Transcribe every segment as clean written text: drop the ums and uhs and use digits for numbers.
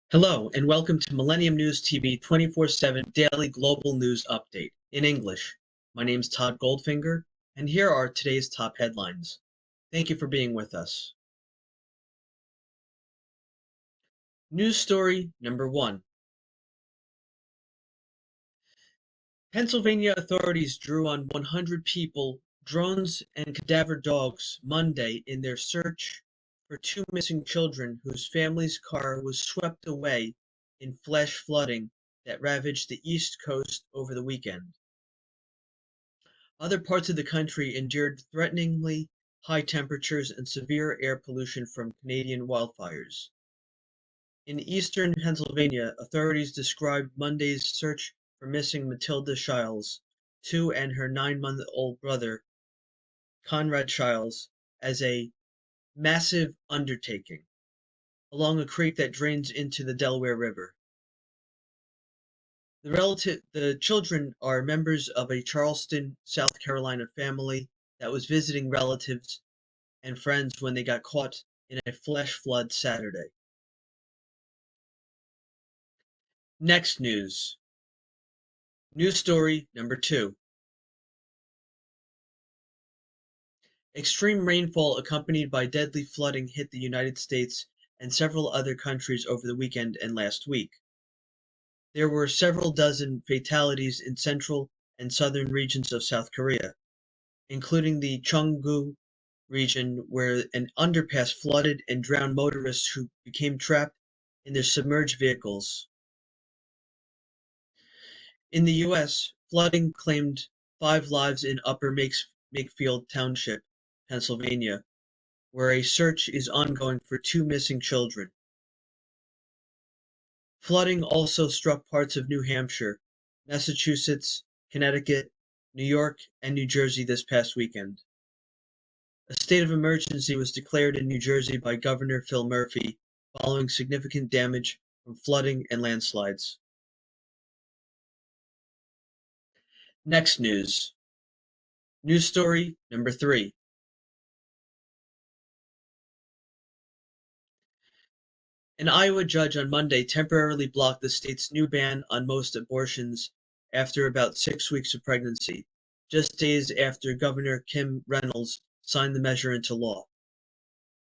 Hello, and welcome to Millennium News TV 24/7 daily global news update in English. My name is Todd Goldfinger, and here are today's top headlines. Thank you for being with us. News story number 1. Pennsylvania authorities drew on 100 people, drones, and cadaver dogs Monday in their search for two missing children whose family's car was swept away in flash flooding that ravaged the East Coast over the weekend. Other parts of the country endured threateningly high temperatures and severe air pollution from Canadian wildfires. In eastern Pennsylvania, authorities described Monday's search for missing Matilda Shiles, 2, and her 9-month-old brother, Conrad Shiles, as a massive undertaking along a creek that drains into the Delaware River. The children are members of a Charleston, South Carolina family that was visiting relatives and friends when they got caught in a flash flood Saturday. Next news. News story number 2. Extreme rainfall accompanied by deadly flooding hit the United States and several other countries over the weekend and last week. There were several dozen fatalities in central and southern regions of South Korea, including the Cheonggu region where an underpass flooded and drowned motorists who became trapped in their submerged vehicles. In the U.S., flooding claimed 5 lives in Upper Makefield Township, Pennsylvania, where a search is ongoing for 2 missing children. Flooding also struck parts of New Hampshire, Massachusetts, Connecticut, New York, and New Jersey this past weekend. A state of emergency was declared in New Jersey by Governor Phil Murphy following significant damage from flooding and landslides. Next news. News story number 3. An Iowa judge on Monday temporarily blocked the state's new ban on most abortions after about 6 weeks of pregnancy, just days after Governor Kim Reynolds signed the measure into law.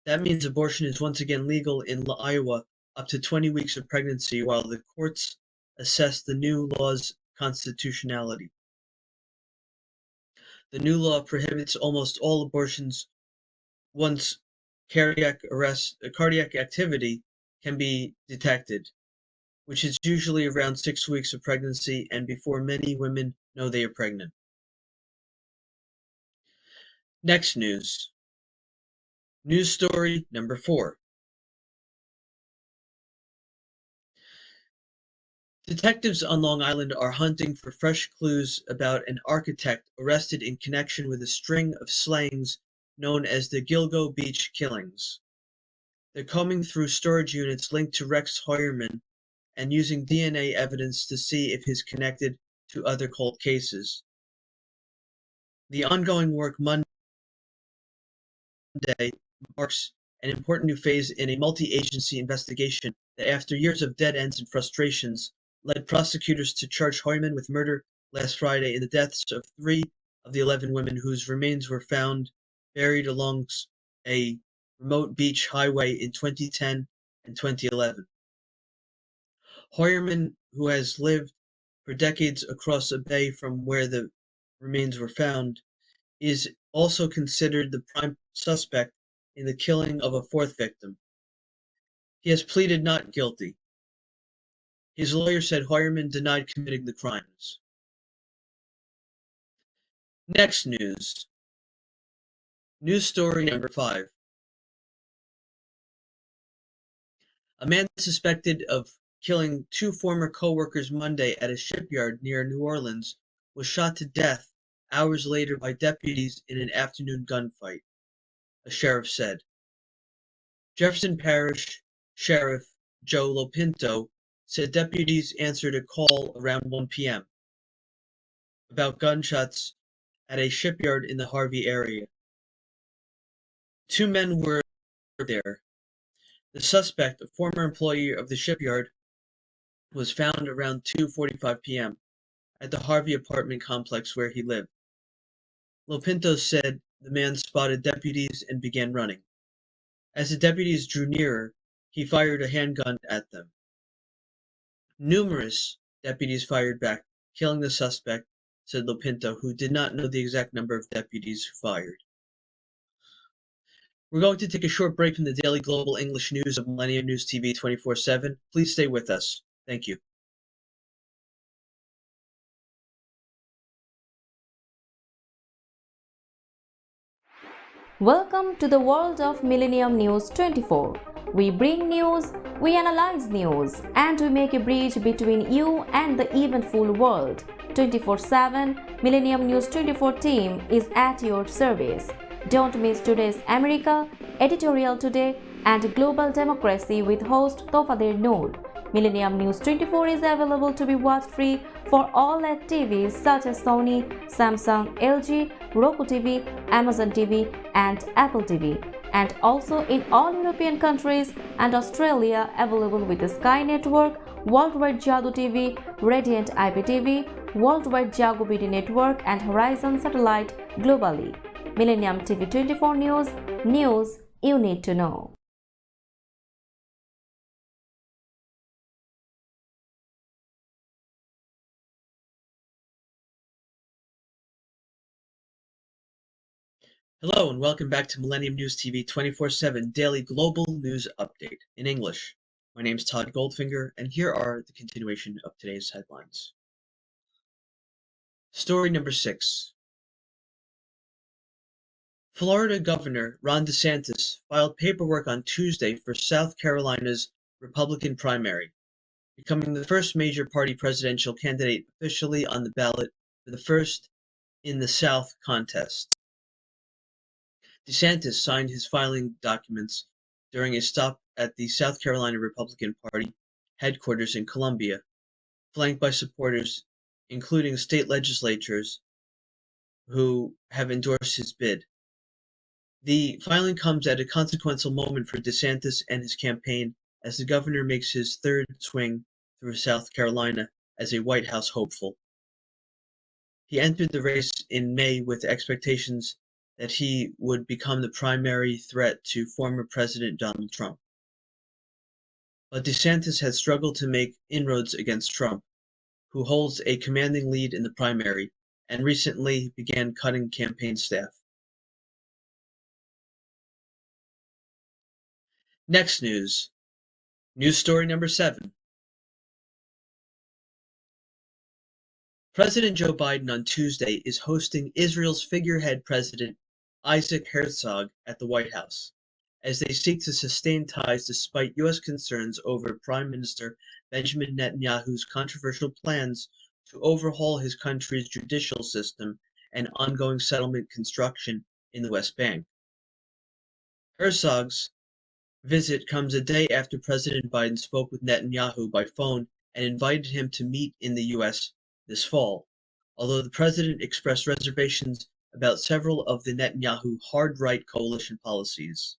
That means abortion is once again legal in Iowa up to 20 weeks of pregnancy while the courts assess the new law's constitutionality. The new law prohibits almost all abortions once cardiac activity can be detected, which is usually around 6 weeks of pregnancy and before many women know they are pregnant. Next news. News story number 4. Detectives on Long Island are hunting for fresh clues about an architect arrested in connection with a string of slayings known as the Gilgo Beach killings. They're combing through storage units linked to Rex Heuermann and using DNA evidence to see if he's connected to other cold cases. The ongoing work Monday marks an important new phase in a multi-agency investigation that, after years of dead ends and frustrations, led prosecutors to charge Heuermann with murder last Friday in the deaths of 3 of the 11 women whose remains were found buried along a remote beach highway in 2010 and 2011. Heuermann, who has lived for decades across a bay from where the remains were found, is also considered the prime suspect in the killing of a 4th victim. He has pleaded not guilty. His lawyer said Heuermann denied committing the crimes. Next news. News story number 5. A man suspected of killing 2 former co-workers Monday at a shipyard near New Orleans was shot to death hours later by deputies in an afternoon gunfight, a sheriff said. Jefferson Parish Sheriff Joe Lopinto said deputies answered a call around 1 p.m. about gunshots at a shipyard in the Harvey area. 2 men were there. The suspect, a former employee of the shipyard, was found around 2:45 p.m. at the Harvey apartment complex where he lived. Lopinto said the man spotted deputies and began running. As the deputies drew nearer, he fired a handgun at them. Numerous deputies fired back, killing the suspect, said Lopinto, who did not know the exact number of deputies who fired. We're going to take a short break from the daily global English news of Millennium News TV 24/7. Please stay with us. Thank you. Welcome to the world of Millennium News 24. We bring news, we analyze news, and we make a bridge between you and the eventful world. 24/7 Millennium News 24 team is at your service. Don't miss today's America, Editorial Today, and Global Democracy with host Tofader Noor. Millennium News 24 is available to be watched free for all LED TVs such as Sony, Samsung, LG, Roku TV, Amazon TV, and Apple TV, and also in all European countries and Australia, available with the Sky Network, Worldwide Jago TV, Radiant IPTV, Worldwide Jago BD Network, and Horizon Satellite globally. Millennium TV 24 News you need to know. Hello and welcome back to Millennium News TV 24/7 Daily Global News Update in English. My name is Todd Goldfinger, and here are the continuation of today's headlines. Story number 6. Florida Governor Ron DeSantis filed paperwork on Tuesday for South Carolina's Republican primary, becoming the first major party presidential candidate officially on the ballot for the first in the South contest. DeSantis signed his filing documents during a stop at the South Carolina Republican Party headquarters in Columbia, flanked by supporters, including state legislatures, who have endorsed his bid. The filing comes at a consequential moment for DeSantis and his campaign as the governor makes his third swing through South Carolina as a White House hopeful. He entered the race in May with expectations that he would become the primary threat to former President Donald Trump. But DeSantis has struggled to make inroads against Trump, who holds a commanding lead in the primary, and recently began cutting campaign staff. Next news. News story number 7. President Joe Biden on Tuesday is hosting Israel's figurehead president Isaac Herzog at the White House, as they seek to sustain ties despite U.S. concerns over Prime Minister Benjamin Netanyahu's controversial plans to overhaul his country's judicial system and ongoing settlement construction in the West Bank. Herzog's visit comes a day after President Biden spoke with Netanyahu by phone and invited him to meet in the U.S. this fall, although the president expressed reservations about several of the Netanyahu hard-right coalition policies.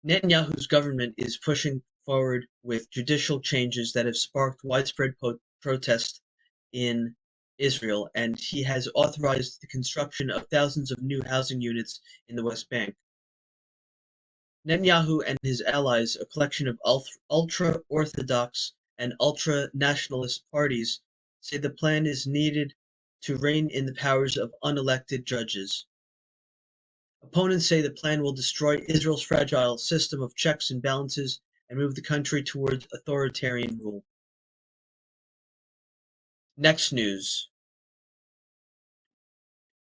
Netanyahu's government is pushing forward with judicial changes that have sparked widespread protest in Israel, and he has authorized the construction of thousands of new housing units in the West Bank. Netanyahu and his allies, a collection of ultra-Orthodox and ultra-nationalist parties, say the plan is needed to rein in the powers of unelected judges. Opponents say the plan will destroy Israel's fragile system of checks and balances and move the country towards authoritarian rule. Next news.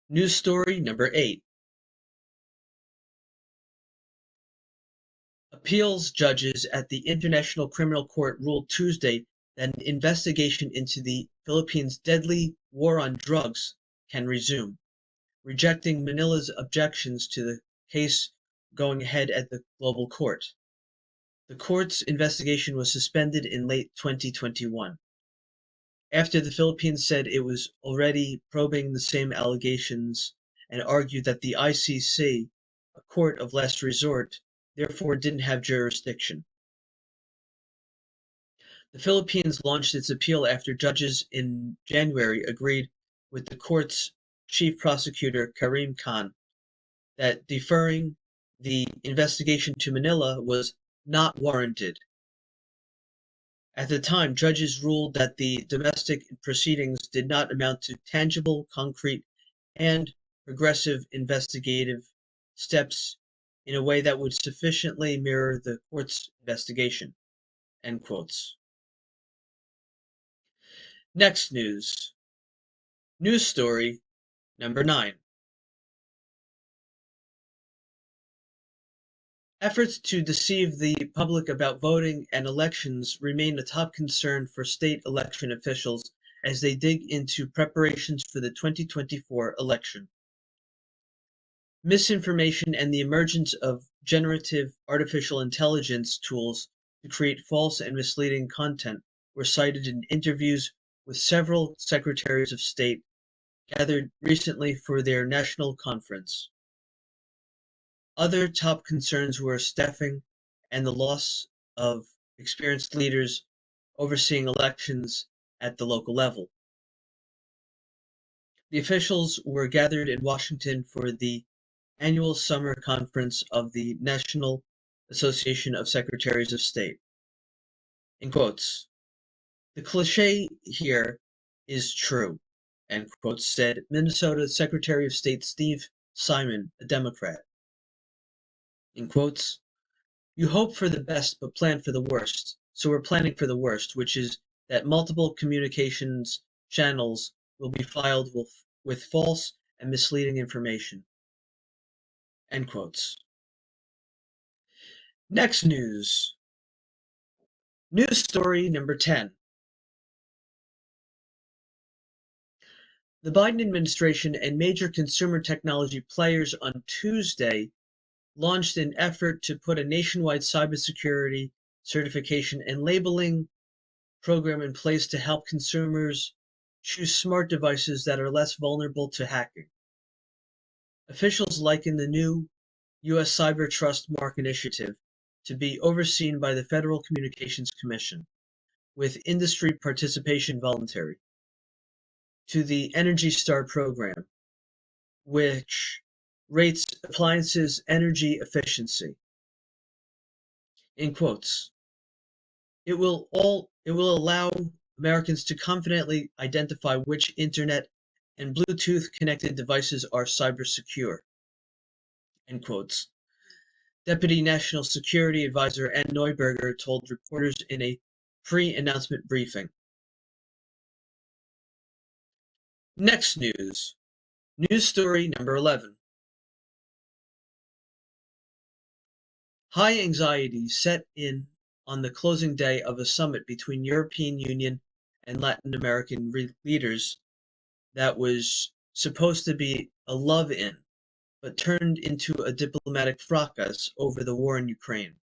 News story number 8. Appeals judges at the International Criminal Court ruled Tuesday that an investigation into the Philippines' deadly war on drugs can resume, rejecting Manila's objections to the case going ahead at the global court. The court's investigation was suspended in late 2021, after the Philippines said it was already probing the same allegations and argued that the ICC, a court of last resort, therefore didn't have jurisdiction. The Philippines launched its appeal after judges in January agreed with the court's chief prosecutor Karim Khan that deferring the investigation to Manila was not warranted. At the time, judges ruled that the domestic proceedings did not amount to tangible, concrete, and progressive investigative steps in a way that would sufficiently mirror the court's investigation. End quotes. Next news. News story number 9. Efforts to deceive the public about voting and elections remain a top concern for state election officials as they dig into preparations for the 2024 election. Misinformation and the emergence of generative artificial intelligence tools to create false and misleading content were cited in interviews with several secretaries of state gathered recently for their national conference. Other top concerns were staffing and the loss of experienced leaders overseeing elections at the local level. The officials were gathered in Washington for the annual summer conference of the National Association of Secretaries of State. In quotes, "The cliche here is true," end quotes, said Minnesota Secretary of State Steve Simon, a Democrat. In quotes, "You hope for the best but plan for the worst. So we're planning for the worst, which is that multiple communications channels will be filed with false and misleading information." End quotes. Next news. News story number 10. The Biden administration and major consumer technology players on Tuesday launched an effort to put a nationwide cybersecurity certification and labeling program in place to help consumers choose smart devices that are less vulnerable to hacking. Officials liken the new U.S. Cyber Trust Mark initiative to be overseen by the Federal Communications Commission, with industry participation voluntary, to the Energy Star program, which rates appliances' energy efficiency. In quotes, it will allow Americans to confidently identify which internet and Bluetooth connected devices are cyber secure. End quotes. Deputy National Security Advisor Ann Neuberger told reporters in a pre-announcement briefing. Next news. News story number 11. High anxiety set in on the closing day of a summit between European Union and Latin American leaders that was supposed to be a love-in, but turned into a diplomatic fracas over the war in Ukraine.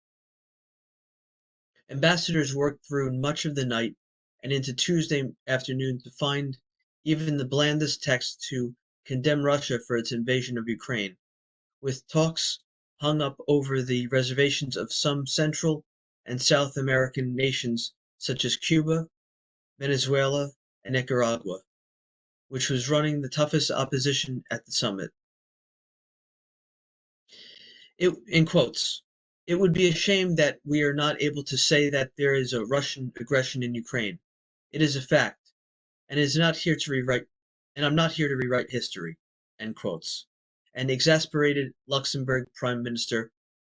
Ambassadors worked through much of the night and into Tuesday afternoon to find even the blandest text to condemn Russia for its invasion of Ukraine, with talks hung up over the reservations of some Central and South American nations such as Cuba, Venezuela, and Nicaragua, which was running the toughest opposition at the summit. In quotes, "It would be a shame that we are not able to say that there is a Russian aggression in Ukraine. It is a fact, and I'm not here to rewrite history," end quotes. And exasperated Luxembourg Prime Minister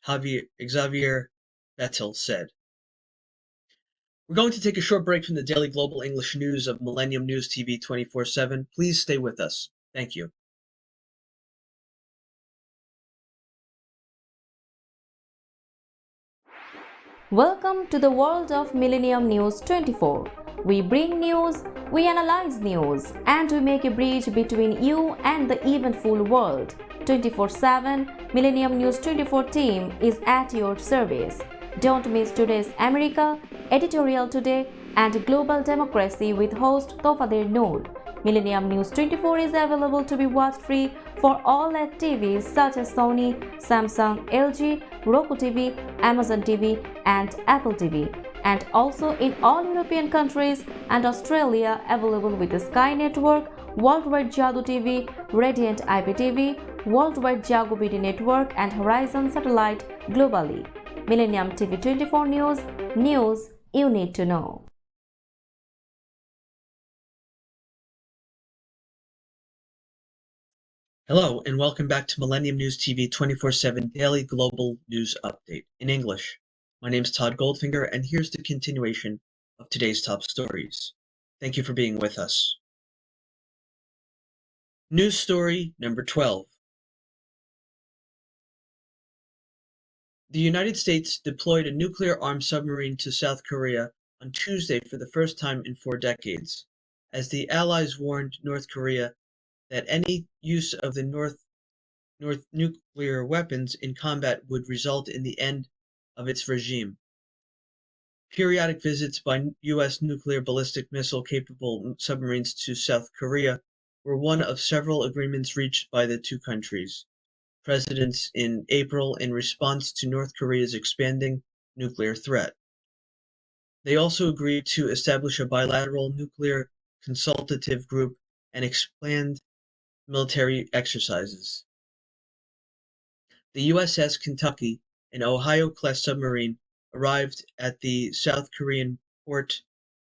Xavier Bettel said. We're going to take a short break from the daily global English news of Millennium News TV 24/7. Please stay with us. Thank you. Welcome to the world of Millennium News 24. We bring news, we analyze news, and we make a bridge between you and the eventful world. 24/7 Millennium News 24 team is at your service. Don't miss today's America, Editorial Today, and Global Democracy with host Tofader Noor. Millennium News 24 is available to be watched free for all LED TVs such as Sony, Samsung, LG, Roku TV, Amazon TV, and Apple TV, and also in all European countries and Australia, available with the Sky Network, Worldwide Jadoo TV, Radiant IPTV, Worldwide Jago BD Network, and Horizon Satellite globally. Millennium TV 24 News you need to know. Hello, and welcome back to Millennium News TV 24/7 Daily Global News Update in English. My name is Todd Goldfinger, and here's the continuation of today's top stories. Thank you for being with us. News story number 12. The United States deployed a nuclear-armed submarine to South Korea on Tuesday for the first time in 4 decades, as the Allies warned North Korea that any use of the North nuclear weapons in combat would result in the end of its regime. Periodic visits by U.S. nuclear ballistic missile-capable submarines to South Korea were one of several agreements reached by the two countries' presidents in April in response to North Korea's expanding nuclear threat. They also agreed to establish a bilateral nuclear consultative group and expand military exercises. The USS Kentucky, an Ohio-class submarine, arrived at the South Korean port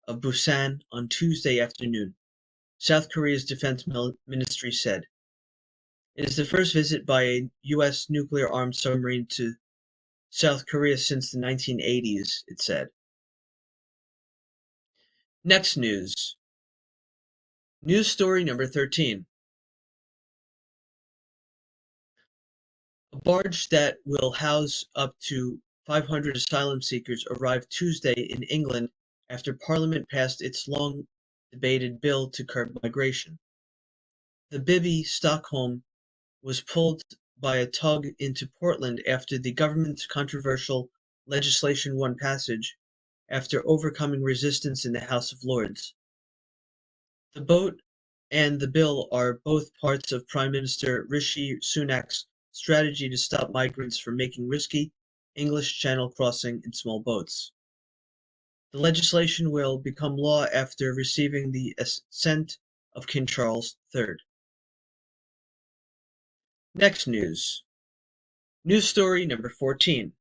of Busan on Tuesday afternoon, South Korea's defense ministry said. It is the first visit by a U.S. nuclear-armed submarine to South Korea since the 1980s, it said. Next news. News story number 13. A barge that will house up to 500 asylum seekers arrived Tuesday in England after Parliament passed its long-debated bill to curb migration. The Bibby Stockholm was pulled by a tug into Portland after the government's controversial legislation won passage after overcoming resistance in the House of Lords. The boat and the bill are both parts of Prime Minister Rishi Sunak's strategy to stop migrants from making risky English Channel crossing in small boats. The legislation will become law after receiving the assent of King Charles III. Next news. News story number 14.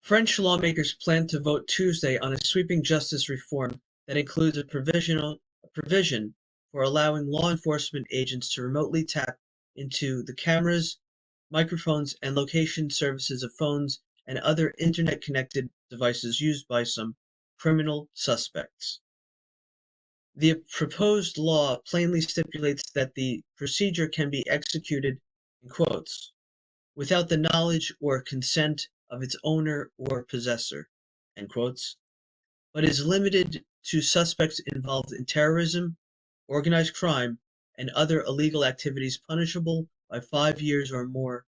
French lawmakers plan to vote Tuesday on a sweeping justice reform that includes a provision for allowing law enforcement agents to remotely tap into the cameras, microphones, and location services of phones and other internet-connected devices used by some criminal suspects. The proposed law plainly stipulates that the procedure can be executed, in quotes, without the knowledge or consent of its owner or possessor, end quotes, but is limited to suspects involved in terrorism, organized crime, and other illegal activities punishable by 5 years or more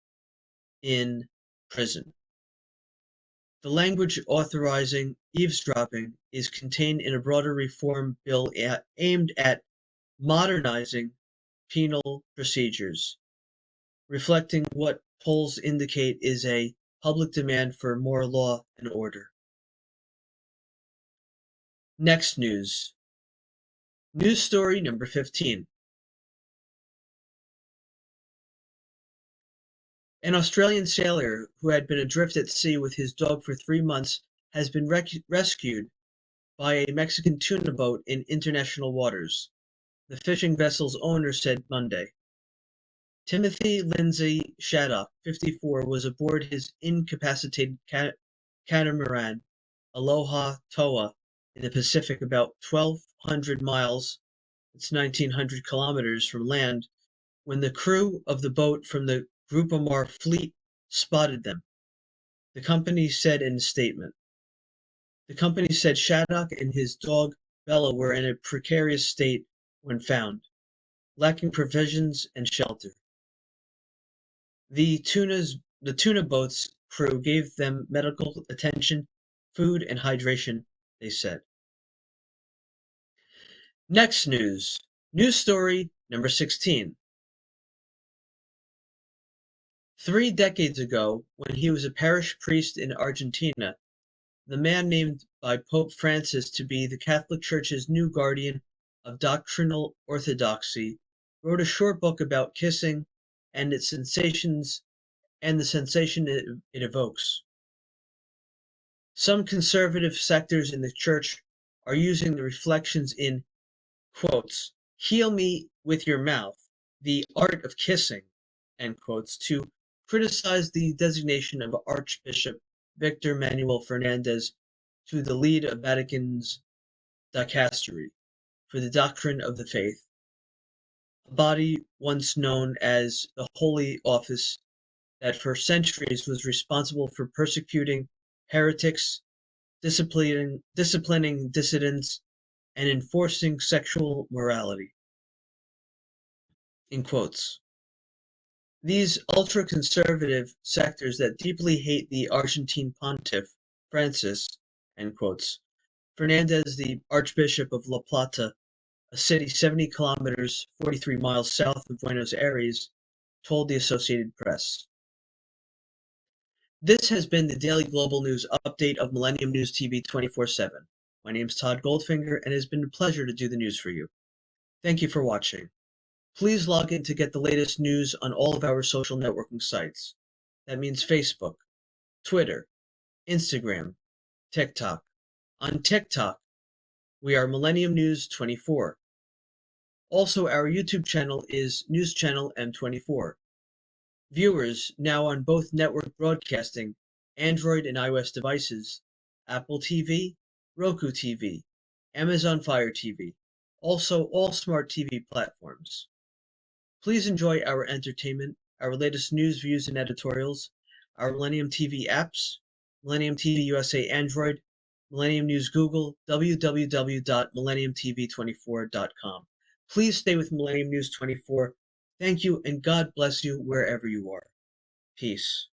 in prison. The language authorizing eavesdropping is contained in a broader reform bill aimed at modernizing penal procedures, reflecting what polls indicate is a public demand for more law and order. Next news. News story number 15. An Australian sailor who had been adrift at sea with his dog for 3 months has been rescued by a Mexican tuna boat in international waters, the fishing vessel's owner said Monday. Timothy Lindsay Shaddock, 54, was aboard his incapacitated catamaran, Aloha Toa, in the Pacific about 1,200 miles, it's 1,900 kilometers from land, when the crew of the boat from the Grupamar fleet spotted them, the company said in a statement. The company said Shaddock and his dog Bella were in a precarious state when found, lacking provisions and shelter. The tuna boat's crew gave them medical attention, food, and hydration, they said. Next news. News story number 16. 3 decades ago, when he was a parish priest in Argentina, the man named by Pope Francis to be the Catholic Church's new guardian of doctrinal orthodoxy wrote a short book about kissing and its sensations and the sensation it evokes. Some conservative sectors in the church are using the reflections in quotes, "Heal me with your mouth, the art of kissing," end quotes, to criticize the designation of Archbishop Victor Manuel Fernandez to the lead of Vatican's dicastery for the doctrine of the faith, a body once known as the Holy Office that for centuries was responsible for persecuting heretics, disciplining dissidents, and enforcing sexual morality. In quotes. These ultra-conservative sectors that deeply hate the Argentine pontiff, Francis, end quotes, Fernandez, the Archbishop of La Plata, a city 70 kilometers 43 miles south of Buenos Aires, told the Associated Press. This has been the daily global news update of Millennium News TV 24/7. My name is Todd Goldfinger, and it has been a pleasure to do the news for you. Thank you for watching. Please log in to get the latest news on all of our social networking sites. That means Facebook, Twitter, Instagram, TikTok. On TikTok, we are Millennium News 24. Also, our YouTube channel is News Channel M24. Viewers now on both network broadcasting, Android and iOS devices, Apple TV, Roku TV, Amazon Fire TV, also all smart TV platforms. Please enjoy our entertainment, our latest news, views, and editorials, our Millennium TV apps, Millennium TV USA Android, Millennium News Google, www.millenniumtv24.com. Please stay with Millennium News 24. Thank you, and God bless you wherever you are. Peace.